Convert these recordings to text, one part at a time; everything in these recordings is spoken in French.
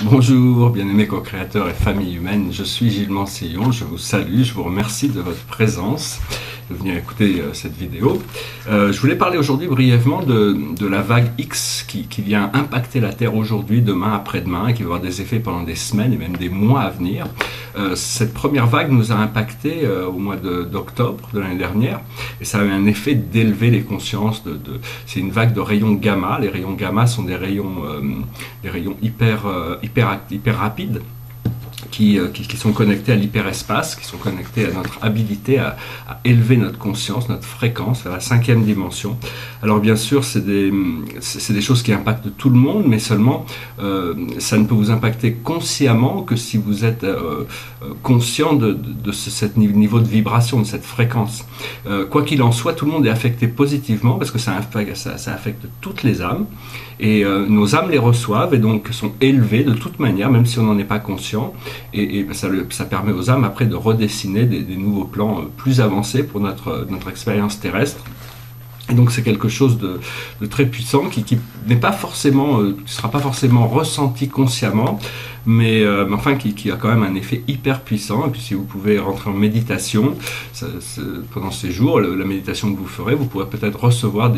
Bonjour, bien-aimés co-créateurs et famille humaine, je suis Gilles Mansillon, je vous salue, je vous remercie de votre présence, de venir écouter cette vidéo. Je voulais parler aujourd'hui brièvement de la vague X qui vient impacter la Terre aujourd'hui, demain, après-demain, et qui va avoir des effets pendant des semaines et même des mois à venir. Cette première vague nous a impacté au mois d'octobre de l'année dernière, et ça a eu un effet d'élever les consciences. C'est une vague de rayons gamma. Les rayons gamma sont des rayons hyper rapides qui sont connectés à l'hyperespace, qui sont connectés à notre habilité à élever notre conscience, notre fréquence vers la 5e dimension. Alors bien sûr, c'est des choses qui impactent tout le monde, mais seulement ça ne peut vous impacter consciemment que si vous êtes conscient de ce niveau de vibration, de cette fréquence. Quoi qu'il en soit, tout le monde est affecté positivement parce que ça affecte toutes les âmes. Et nos âmes les reçoivent et donc sont élevées de toute manière, même si on n'en est pas conscient. Et ça permet aux âmes après de redessiner des nouveaux plans plus avancés pour notre expérience terrestre. Et donc c'est quelque chose de très puissant qui n'est pas forcément, qui sera pas forcément ressenti consciemment, mais enfin qui a quand même un effet hyper puissant. Et puis si vous pouvez rentrer en méditation pendant ces jours, la méditation que vous ferez, vous pourrez peut-être recevoir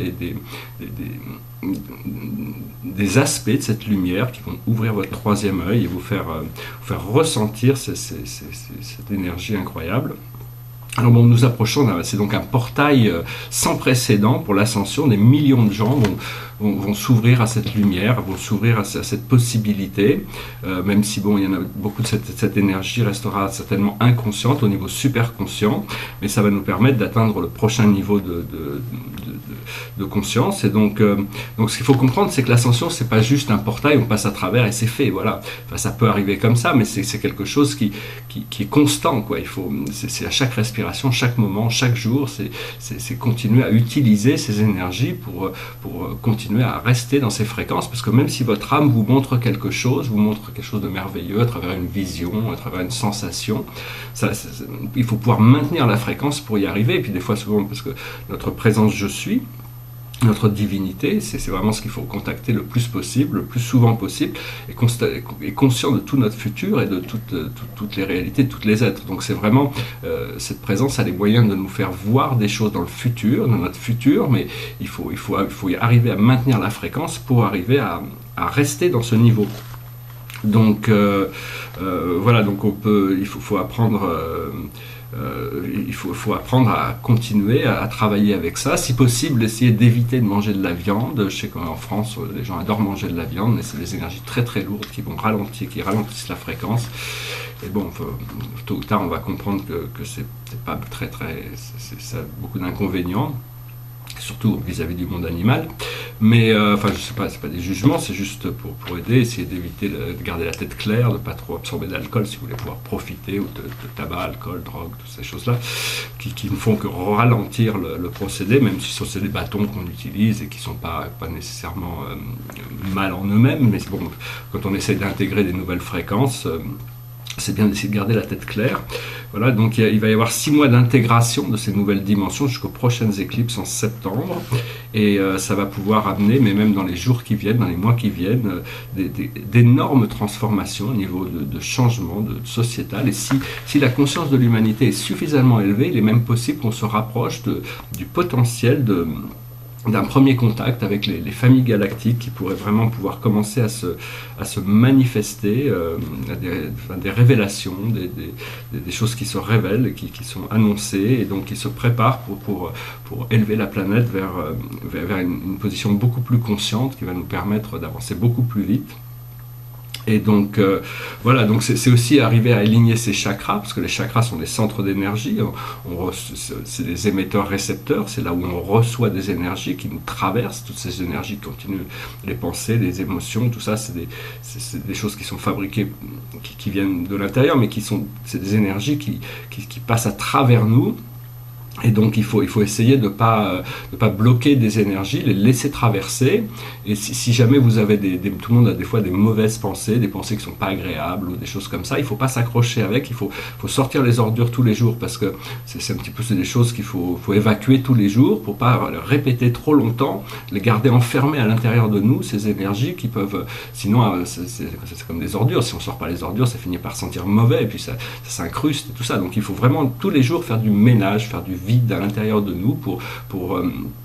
des aspects de cette lumière qui vont ouvrir votre troisième œil et vous faire ressentir cette énergie incroyable. Alors bon, nous approchons, c'est donc un portail sans précédent pour l'ascension. Des millions de gens vont s'ouvrir à cette lumière, vont s'ouvrir à cette possibilité, même si bon, il y en a beaucoup de cette énergie restera certainement inconsciente au niveau super conscient, mais ça va nous permettre d'atteindre le prochain niveau de conscience. Et donc ce qu'il faut comprendre, c'est que l'ascension, c'est pas juste un portail, on passe à travers et c'est fait, voilà. Enfin, ça peut arriver comme ça, mais c'est quelque chose qui est constant, quoi. C'est à chaque respiration, chaque moment, chaque jour, c'est continuer à utiliser ces énergies pour continuer à rester dans ces fréquences, parce que même si votre âme vous montre quelque chose de merveilleux à travers une vision, à travers une sensation, il faut pouvoir maintenir la fréquence pour y arriver. Et puis des fois, souvent, parce que notre présence je suis, notre divinité, c'est vraiment ce qu'il faut contacter le plus possible, le plus souvent possible, et conscient de tout notre futur et de toutes les réalités, de tous les êtres. Donc c'est vraiment, cette présence a les moyens de nous faire voir des choses dans le futur, dans notre futur, mais il faut y arriver à maintenir la fréquence pour arriver à rester dans ce niveau. Donc voilà, donc il faut apprendre... il faut apprendre à continuer à travailler avec ça. Si possible, essayer d'éviter de manger de la viande. Je sais qu'en France, les gens adorent manger de la viande, mais c'est des énergies très très lourdes qui ralentissent la fréquence. Et bon, tôt ou tard, on va comprendre que c'est pas ça a beaucoup d'inconvénients, surtout vis-à-vis du monde animal. Mais enfin, je sais pas, c'est pas des jugements, c'est juste pour aider, essayer d'éviter de garder la tête claire, de pas trop absorber d'alcool si vous voulez pouvoir profiter, ou de tabac, alcool, drogue, toutes ces choses-là, qui ne font que ralentir le procédé, même si c'est des bâtons qu'on utilise et qui sont pas nécessairement mal en eux-mêmes, mais bon, quand on essaie d'intégrer des nouvelles fréquences, c'est bien d'essayer de garder la tête claire. Voilà, donc il va y avoir 6 mois d'intégration de ces nouvelles dimensions jusqu'aux prochaines éclipses en septembre, et ça va pouvoir amener, mais même dans les jours qui viennent, dans les mois qui viennent, d'énormes transformations au niveau de changement sociétal. Et si la conscience de l'humanité est suffisamment élevée, il est même possible qu'on se rapproche du potentiel d'un premier contact avec les familles galactiques qui pourraient vraiment pouvoir commencer à se manifester, à des révélations, des choses qui se révèlent, qui sont annoncées, et donc qui se préparent pour élever la planète vers une position beaucoup plus consciente qui va nous permettre d'avancer beaucoup plus vite. Et donc voilà, donc c'est aussi arriver à aligner ces chakras, parce que les chakras sont des centres d'énergie, c'est des émetteurs-récepteurs, c'est là où on reçoit des énergies qui nous traversent, toutes ces énergies qui continuent, les pensées, les émotions, tout ça, c'est des choses qui sont fabriquées, qui viennent de l'intérieur, mais c'est des énergies qui passent à travers nous, Et donc il faut essayer de pas bloquer des énergies, les laisser traverser. Et si jamais vous avez tout le monde a des fois des mauvaises pensées, des pensées qui sont pas agréables ou des choses comme ça, il faut pas s'accrocher avec. Il faut sortir les ordures tous les jours, parce que c'est un petit peu des choses qu'il faut évacuer tous les jours pour pas les répéter trop longtemps, les garder enfermées à l'intérieur de nous, ces énergies qui peuvent, sinon c'est comme des ordures. Si on sort pas les ordures, ça finit par sentir mauvais et puis ça s'incruste et tout ça. Donc il faut vraiment tous les jours faire du ménage, faire du vide à l'intérieur de nous pour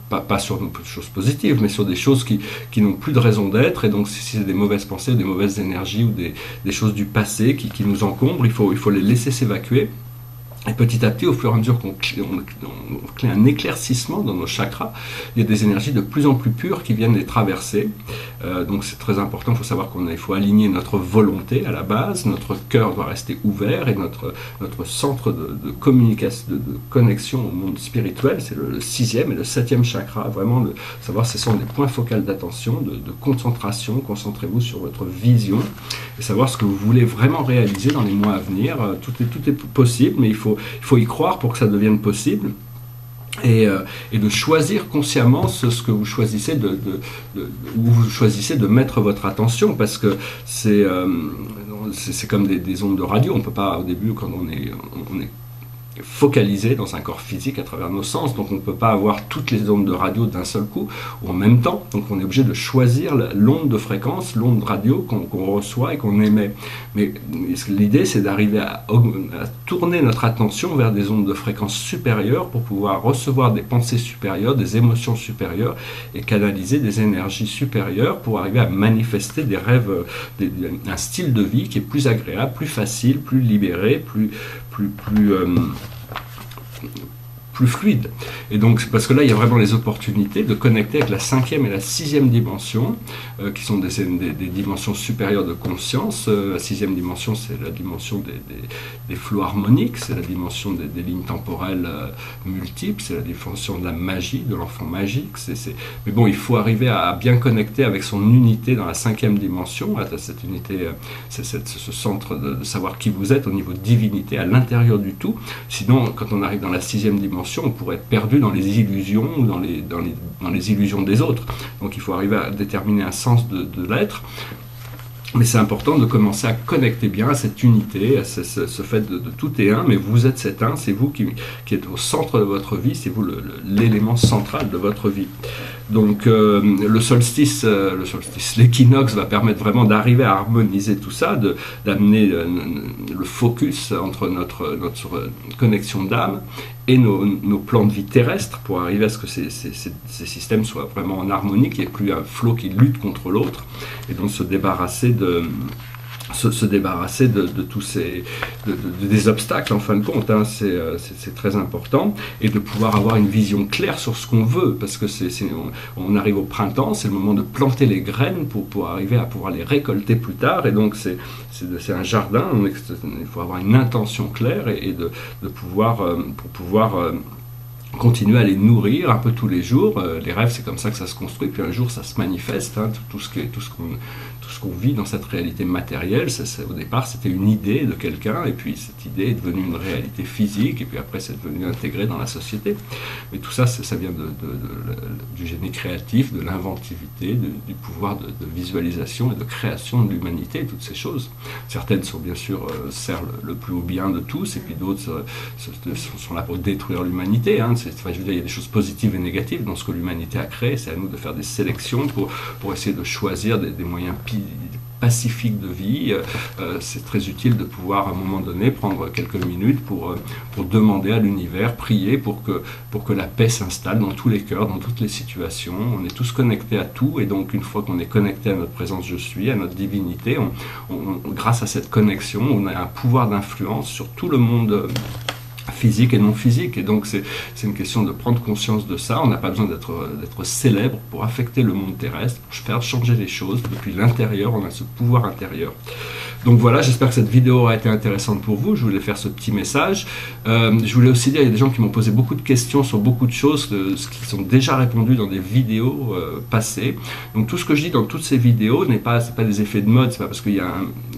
pas sur des choses positives, mais sur des choses qui n'ont plus de raison d'être. Et donc si c'est des mauvaises pensées, des mauvaises énergies ou des choses du passé qui nous encombrent, il faut les laisser s'évacuer. Et petit à petit, au fur et à mesure qu'on crée un éclaircissement dans nos chakras, il y a des énergies de plus en plus pures qui viennent les traverser. Donc c'est très important, il faut savoir qu'il faut aligner notre volonté à la base, notre cœur doit rester ouvert et notre centre de communication, de connexion au monde spirituel, c'est le 6e et le 7e chakra. Vraiment, savoir ce sont des points focaux d'attention, de concentration. Concentrez-vous sur votre vision et savoir ce que vous voulez vraiment réaliser dans les mois à venir. Tout est possible, mais il faut y croire pour que ça devienne possible. Et de choisir consciemment ce que vous choisissez où vous choisissez de mettre votre attention, parce que c'est comme des ondes de radio. On peut pas, au début, quand on est focalisé dans un corps physique à travers nos sens, donc on ne peut pas avoir toutes les ondes de radio d'un seul coup ou en même temps, donc on est obligé de choisir l'onde de fréquence, l'onde radio qu'on reçoit et qu'on émet. Mais l'idée, c'est d'arriver à tourner notre attention vers des ondes de fréquence supérieures pour pouvoir recevoir des pensées supérieures, des émotions supérieures et canaliser des énergies supérieures pour arriver à manifester des rêves, un style de vie qui est plus agréable, plus facile, plus libéré, plus fluide. Et donc, parce que là, il y a vraiment les opportunités de connecter avec la 5e et la 6e dimension, qui sont des dimensions supérieures de conscience. La 6e dimension, c'est la dimension des flux harmoniques, c'est la dimension des lignes temporelles multiples, c'est la dimension de la magie, de l'enfant magique. Mais bon, il faut arriver à bien connecter avec son unité dans la 5e dimension, à cette unité, ce centre de savoir qui vous êtes au niveau de divinité, à l'intérieur du tout. Sinon, quand on arrive dans la 6e dimension, on pourrait être perdu dans les illusions ou dans les illusions des autres. Donc il faut arriver à déterminer un sens de l'être. Mais c'est important de commencer à connecter bien à cette unité, à ce fait de tout est un, mais vous êtes cet un, c'est vous qui êtes au centre de votre vie, c'est vous l'élément central de votre vie. Donc le solstice, l'équinoxe va permettre vraiment d'arriver à harmoniser tout ça, d'amener le focus entre notre connexion d'âme et nos plans de vie terrestres pour arriver à ce que ces systèmes soient vraiment en harmonie, qu'il n'y ait plus un flot qui lutte contre l'autre, et donc se débarrasser de tous des obstacles en fin de compte, hein. C'est très important, et de pouvoir avoir une vision claire sur ce qu'on veut, parce que on arrive au printemps, c'est le moment de planter les graines pour arriver à pouvoir les récolter plus tard, et donc c'est un jardin, il faut avoir une intention claire et de pouvoir pour pouvoir continuer à les nourrir un peu tous les jours. Les rêves, c'est comme ça que ça se construit, puis un jour ça se manifeste, hein, tout ce qu'on vit dans cette réalité matérielle. Au départ, c'était une idée de quelqu'un, et puis cette idée est devenue une réalité physique, et puis après c'est devenu intégré dans la société. Mais tout ça, ça vient du génie créatif, de l'inventivité, du pouvoir de visualisation et de création de l'humanité, toutes ces choses. Certaines sont bien sûr servent le plus haut bien de tous, et puis d'autres sont là pour détruire l'humanité, hein. Je veux dire, il y a des choses positives et négatives dans ce que l'humanité a créé. C'est à nous de faire des sélections pour essayer de choisir des moyens pacifiques de vie. C'est très utile de pouvoir à un moment donné prendre quelques minutes pour demander à l'univers, prier pour que la paix s'installe dans tous les cœurs, dans toutes les situations. On est tous connectés à tout, et donc une fois qu'on est connecté à notre présence je suis, à notre divinité, grâce à cette connexion, on a un pouvoir d'influence sur tout le monde physique et non physique, et donc c'est une question de prendre conscience de ça. On n'a pas besoin d'être célèbre pour affecter le monde terrestre, pour faire changer les choses depuis l'intérieur. On a ce pouvoir intérieur. Donc voilà, j'espère que cette vidéo aura été intéressante pour vous. Je voulais faire ce petit message. Je voulais aussi dire, il y a des gens qui m'ont posé beaucoup de questions sur beaucoup de choses qui sont déjà répondues dans des vidéos passées. Donc tout ce que je dis dans toutes ces vidéos c'est pas des effets de mode, c'est pas parce qu'il y a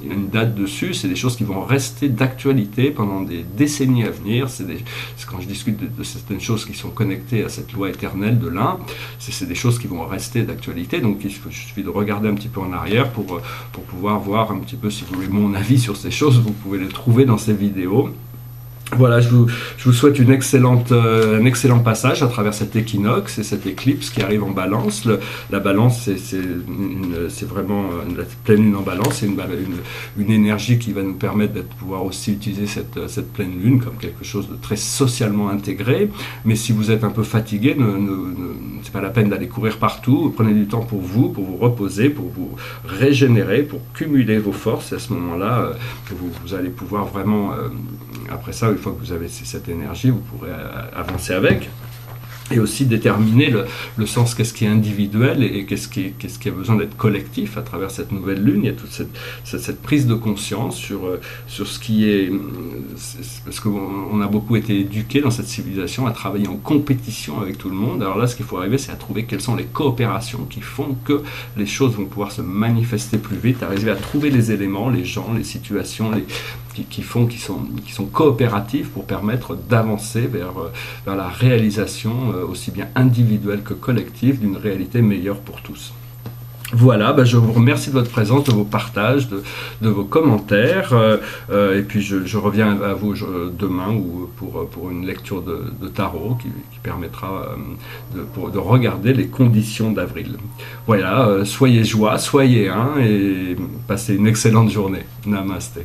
une date dessus, c'est des choses qui vont rester d'actualité pendant des décennies à venir. C'est quand je discute de certaines choses qui sont connectées à cette loi éternelle de l'un, c'est des choses qui vont rester d'actualité. Donc il suffit de regarder un petit peu en arrière pour pouvoir voir un petit peu, si vous voulez, mon avis sur ces choses. Vous pouvez les trouver dans ces vidéos. Voilà, je vous souhaite un excellent passage à travers cet équinoxe et cette éclipse qui arrive en balance. La balance, c'est vraiment la pleine lune en balance, c'est une énergie qui va nous permettre de pouvoir aussi utiliser cette pleine lune comme quelque chose de très socialement intégré. Mais si vous êtes un peu fatigué, c'est pas la peine d'aller courir partout. Prenez du temps pour vous reposer, pour vous régénérer, pour cumuler vos forces. Et à ce moment-là, vous allez pouvoir vraiment, après ça, une fois que vous avez cette énergie, vous pourrez avancer avec. Et aussi déterminer le sens, qu'est-ce qui est individuel et qu'est-ce qui a besoin d'être collectif à travers cette nouvelle lune. Il y a toute cette prise de conscience sur ce qui est... Parce qu'on a beaucoup été éduqués dans cette civilisation à travailler en compétition avec tout le monde. Alors là, ce qu'il faut arriver, c'est à trouver quelles sont les coopérations qui font que les choses vont pouvoir se manifester plus vite, arriver à trouver les éléments, les gens, les situations, qui sont coopératifs pour permettre d'avancer vers la réalisation aussi bien individuelle que collective d'une réalité meilleure pour tous. Voilà, je vous remercie de votre présence, de vos partages, de vos commentaires, et puis je reviens à vous demain pour une lecture de tarot qui permettra de regarder les conditions d'avril. Voilà, soyez joie, soyez un et passez une excellente journée. Namasté.